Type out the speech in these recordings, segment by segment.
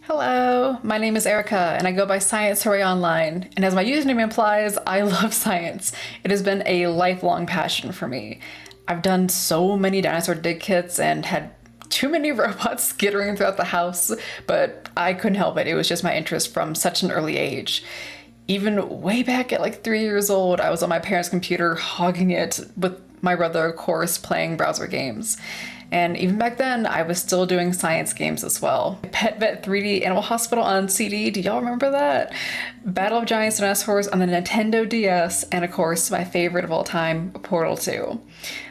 Hello, my name is Erica and I go by ScienceHerWay online. And as my username implies, I love science. It has been a lifelong passion for me. I've done so many dinosaur dig kits and had too many robots skittering throughout the house, but I couldn't help it. It was just my interest from such an early age. Even way back at like 3 years old, I was on my parents' computer hogging it with my brother, of course, playing browser games. And even back then, I was still doing science games as well. Pet Vet 3D Animal Hospital on CD, do y'all remember that? Battle of Giants Dinosaurs on the Nintendo DS, and of course, my favorite of all time, Portal 2.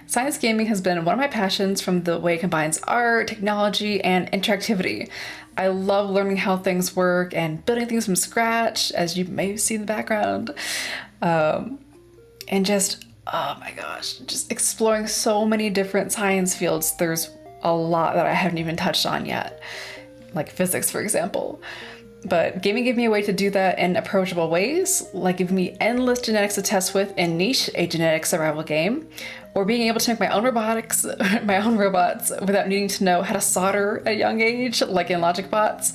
Science gaming has been one of my passions from the way it combines art, technology, and interactivity. I love learning how things work and building things from scratch, as you may see in the background. And just, oh my gosh, just exploring so many different science fields. There's a lot that I haven't even touched on yet, like physics, for example. But gaming gave me a way to do that in approachable ways, like giving me endless genetics to test with in Niche, a genetic survival game, or being able to make my own robotics, my own robots, without needing to know how to solder at a young age, like in Logic Bots.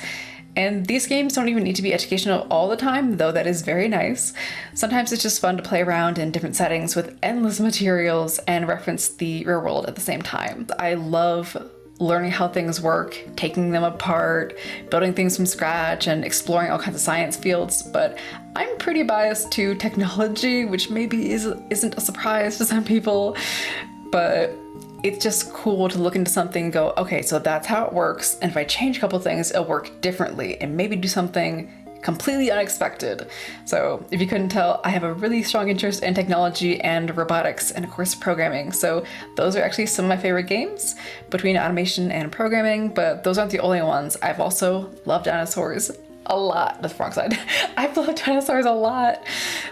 And these games don't even need to be educational all the time, though that is very nice. Sometimes it's just fun to play around in different settings with endless materials and reference the real world at the same time. I love learning how things work, taking them apart, building things from scratch, and exploring all kinds of science fields, but I'm pretty biased to technology, which maybe isn't a surprise to some people, but it's just cool to look into something and go, okay, so that's how it works, and if I change a couple things, it'll work differently, and maybe do something completely unexpected. So if you couldn't tell, I have a really strong interest in technology and robotics and of course programming. So those are actually some of my favorite games between automation and programming, but those aren't the only ones. I've also loved dinosaurs a lot. That's the wrong side. I've loved dinosaurs a lot.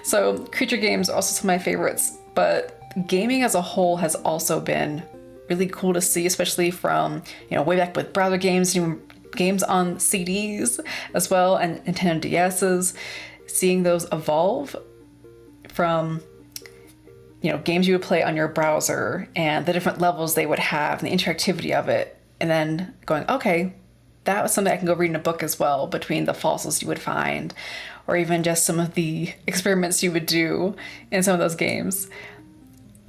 So creature games are also some of my favorites, but gaming as a whole has also been really cool to see, especially from, way back with browser games, even games on CDs as well, and Nintendo DS's, seeing those evolve from, games you would play on your browser and the different levels they would have and the interactivity of it, and then going, okay, that was something I can go read in a book as well, between the fossils you would find, or even just some of the experiments you would do in some of those games.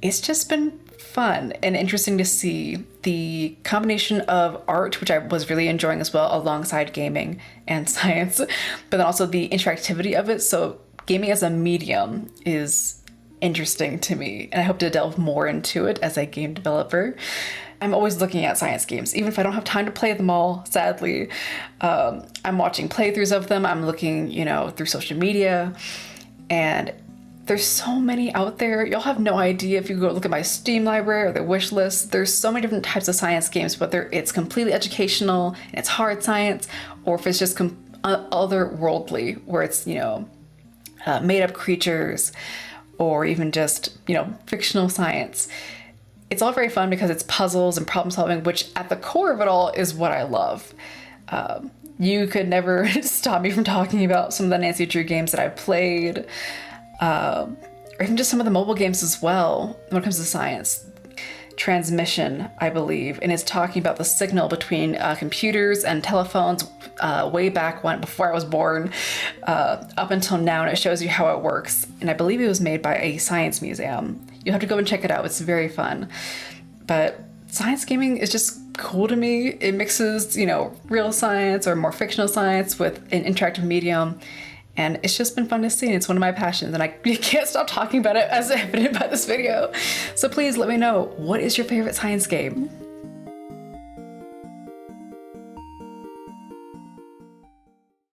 It's just been fun and interesting to see the combination of art, which I was really enjoying as well, alongside gaming and science, but then also the interactivity of it. So gaming as a medium is interesting to me, and I hope to delve more into it as a game developer. I'm always looking at science games, even if I don't have time to play them all, sadly. I'm watching playthroughs of them. I'm looking, through social media, and there's so many out there. You'll have no idea if you go look at my Steam library or the wish list. There's so many different types of science games, whether it's completely educational and it's hard science, or if it's just otherworldly, where it's, made up creatures, or even just, fictional science. It's all very fun because it's puzzles and problem solving, which at the core of it all is what I love. You could never stop me from talking about some of the Nancy Drew games that I've played, or even just some of the mobile games as well when it comes to science. Transmission, I believe, and it's talking about the signal between computers and telephones way back before I was born, up until now, and it shows you how it works. And I believe it was made by a science museum. You'll have to go and check it out. It's very fun. But science gaming is just cool to me. It mixes, real science or more fictional science with an interactive medium. And it's just been fun to see, and it's one of my passions, and I can't stop talking about it, as evident by this video. So please let me know, what is your favorite science game?